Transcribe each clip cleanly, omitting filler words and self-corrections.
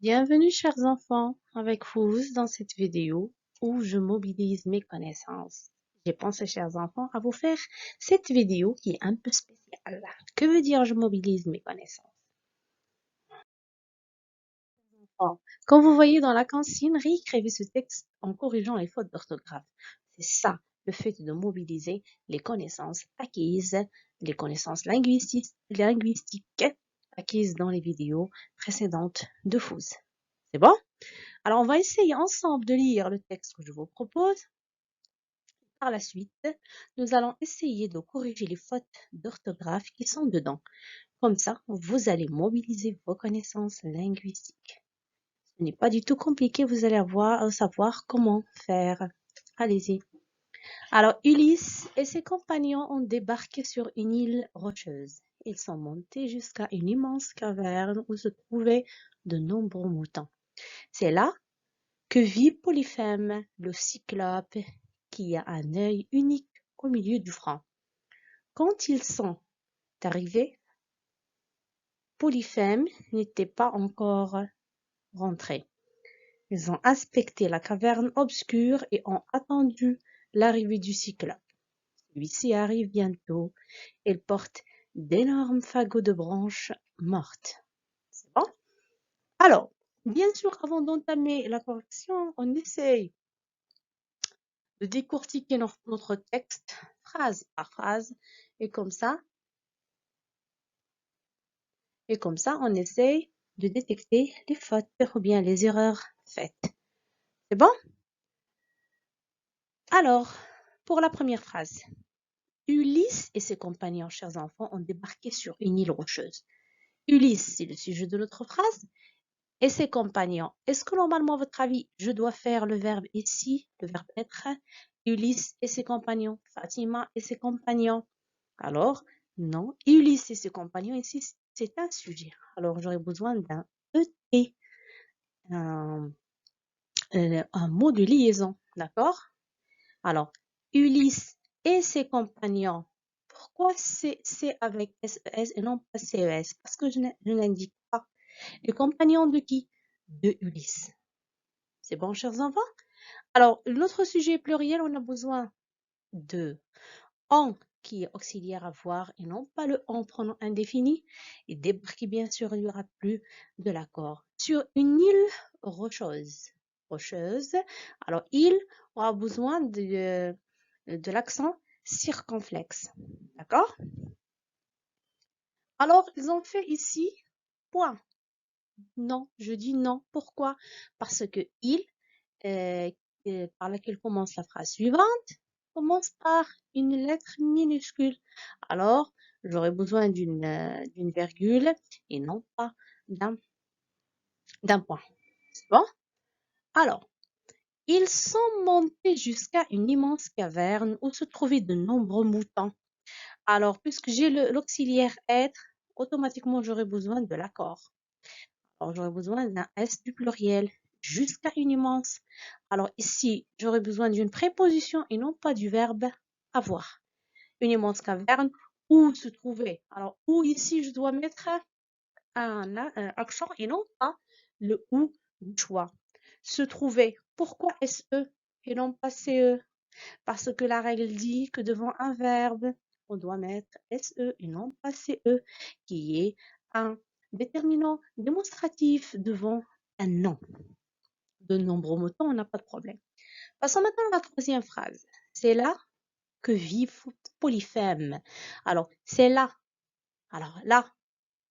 Bienvenue chers enfants avec vous dans cette vidéo où je mobilise mes connaissances. J'ai pensé chers enfants à vous faire cette vidéo qui est un peu spéciale. Que veut dire je mobilise mes connaissances? Bon, comme vous voyez dans la consigne, réécrivez ce texte en corrigeant les fautes d'orthographe. C'est ça le fait de mobiliser les connaissances acquises, les connaissances linguistiques acquises dans les vidéos précédentes de vous. C'est bon? Alors, on va essayer ensemble de lire le texte que je vous propose. Par la suite, nous allons essayer de corriger les fautes d'orthographe qui sont dedans. Comme ça, vous allez mobiliser vos connaissances linguistiques. Ce n'est pas du tout compliqué, vous allez savoir comment faire. Allez-y. Alors, Ulysse et ses compagnons ont débarqué sur une île rocheuse. Ils sont montés jusqu'à une immense caverne où se trouvaient de nombreux moutons. C'est là que vit Polyphème, le cyclope, qui a un œil unique au milieu du front. Quand ils sont arrivés, Polyphème n'était pas encore rentré. Ils ont inspecté la caverne obscure et ont attendu l'arrivée du cyclope. Celui-ci arrive bientôt. Il porte d'énormes fagots de branches mortes. C'est bon? Alors, bien sûr, avant d'entamer la correction, on essaye de décortiquer notre texte phrase par phrase et comme ça, on essaye de détecter les fautes ou bien les erreurs faites. C'est bon? Alors, pour la première phrase, Ulysse et ses compagnons, chers enfants, ont débarqué sur une île rocheuse. Ulysse, c'est le sujet de notre phrase, et ses compagnons. Est-ce que normalement, à votre avis, je dois faire le verbe ici, le verbe être, Ulysse et ses compagnons, Fatima et ses compagnons? Alors, non, Ulysse et ses compagnons, ici, c'est un sujet. Alors, j'aurais besoin d'un ET, un, un mot de liaison, d'accord? Alors, Ulysse et ses compagnons. Pourquoi c'est avec SES et non pas CES? Parce que je n'indique pas. Les compagnons de qui? De Ulysse. C'est bon, chers enfants? Alors, l'autre sujet pluriel, on a besoin de en qui est auxiliaire à voir et non pas le en pronom indéfini. Et débarquer, bien sûr, il n'y aura plus de l'accord. Sur une île rocheuse. Rocheuse. Alors, île aura besoin de l'accent circonflexe. D'accord? Alors, ils ont fait ici point. Non, je dis non. Pourquoi? Parce que il, euh, par laquelle commence la phrase suivante, commence par une lettre minuscule. Alors, j'aurais besoin d'une virgule et non pas d'un point. C'est bon? Alors, ils sont montés jusqu'à une immense caverne où se trouvaient de nombreux moutons. Alors, puisque j'ai l'auxiliaire être, automatiquement, j'aurai besoin de l'accord. Alors, j'aurai besoin d'un S du pluriel jusqu'à une immense. Alors, ici, j'aurai besoin d'une préposition et non pas du verbe avoir. Une immense caverne où se trouver. Alors, où ici, je dois mettre un accent et non pas le ou du choix. Se trouver. Pourquoi SE et non pas CE? Parce que la règle dit que devant un verbe, on doit mettre SE et non pas CE, qui est un déterminant démonstratif devant un nom. De nombreux mots, on n'a pas de problème. Passons maintenant à la troisième phrase. C'est là que vit Polyphème. Alors, c'est là. Alors là,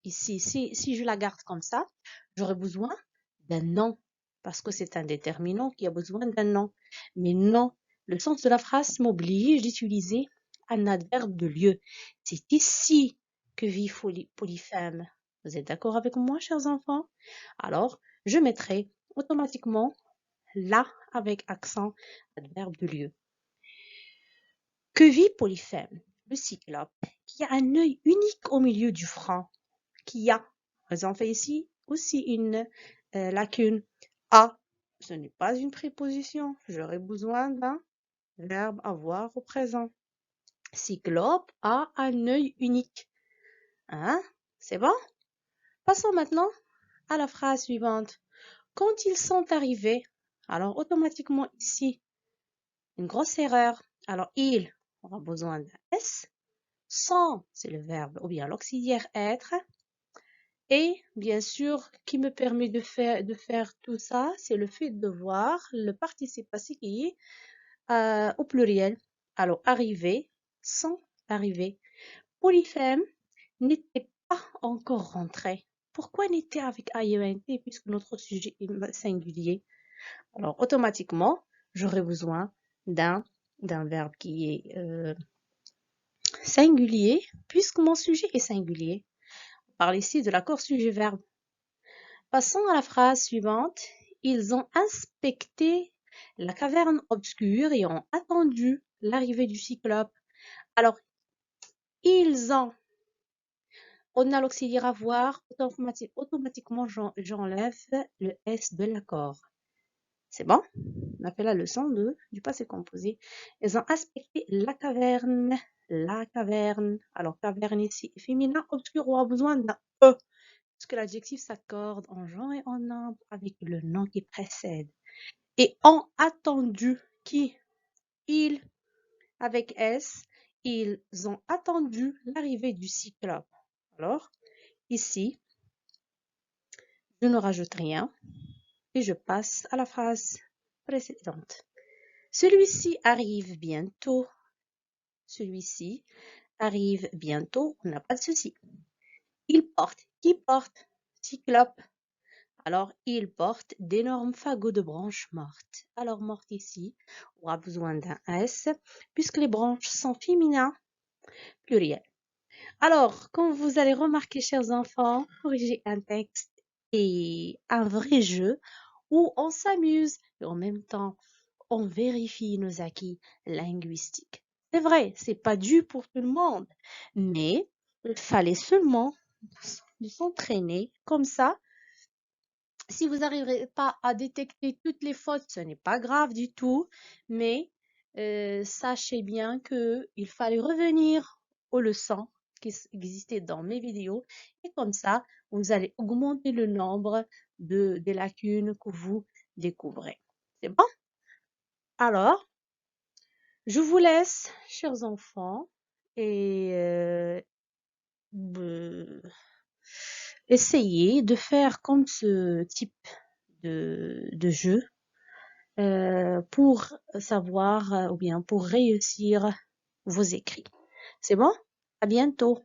ici, si je la garde comme ça, j'aurai besoin d'un nom, parce que c'est un déterminant qui a besoin d'un nom. Mais non, le sens de la phrase m'oblige d'utiliser un adverbe de lieu. C'est ici que vit Polyphème. Vous êtes d'accord avec moi, chers enfants? Alors, je mettrai automatiquement là avec accent adverbe de lieu. Que vit Polyphème, le cyclope, qui a un œil unique au milieu du front, qui a, vous en fait ici aussi une lacune. A, ce n'est pas une préposition. J'aurais besoin d'un verbe avoir au présent. Cyclope a un œil unique. Hein? C'est bon? Passons maintenant à la phrase suivante. Quand ils sont arrivés, alors automatiquement ici, une grosse erreur. Alors, il aura besoin d'un S. Sont, c'est le verbe ou bien l'auxiliaire être. Et bien sûr, qui me permet de faire tout ça, c'est le fait de voir le participe passé qui est au pluriel. Alors, arriver, sont arrivés. Polyphème n'était pas encore rentré. Pourquoi n'était avec IENT puisque notre sujet est singulier? Alors, automatiquement, j'aurai besoin d'un verbe qui est singulier puisque mon sujet est singulier. On parle ici de l'accord sujet-verbe. Passons à la phrase suivante. Ils ont inspecté la caverne obscure et ont attendu l'arrivée du cyclope. Alors, ils ont, on a l'auxiliaire avoir, automatiquement j'enlève le S de l'accord. C'est bon? On a fait la leçon du passé composé. Ils ont inspecté la caverne. La caverne. Alors, caverne ici, féminin, obscur, on a besoin d'un E. Parce que l'adjectif s'accorde en genre et en nombre avec le nom qui précède. Et ont attendu qui? Ils, avec S, ils ont attendu l'arrivée du cyclope. Alors, ici, je ne rajoute rien et je passe à la phrase précédente. Celui-ci arrive bientôt. Celui-ci arrive bientôt. On n'a pas de souci. Il porte. Qui porte? Cyclope. Alors, il porte d'énormes fagots de branches mortes. Alors, morte ici, on aura besoin d'un S, puisque les branches sont féminins, pluriel. Alors, comme vous allez remarquer, chers enfants, corriger un texte est un vrai jeu où on s'amuse et en même temps, on vérifie nos acquis linguistiques. C'est vrai, c'est pas dû pour tout le monde, mais il fallait seulement s'entraîner comme ça. Si vous n'arriverez pas à détecter toutes les fautes, ce n'est pas grave du tout, mais sachez bien qu'il fallait revenir aux leçons qui existaient dans mes vidéos et comme ça, vous allez augmenter le nombre des lacunes que vous découvrez. C'est bon? Alors, je vous laisse, chers enfants, et essayez de faire comme ce type de jeu pour savoir ou bien pour réussir vos écrits. C'est bon? À bientôt.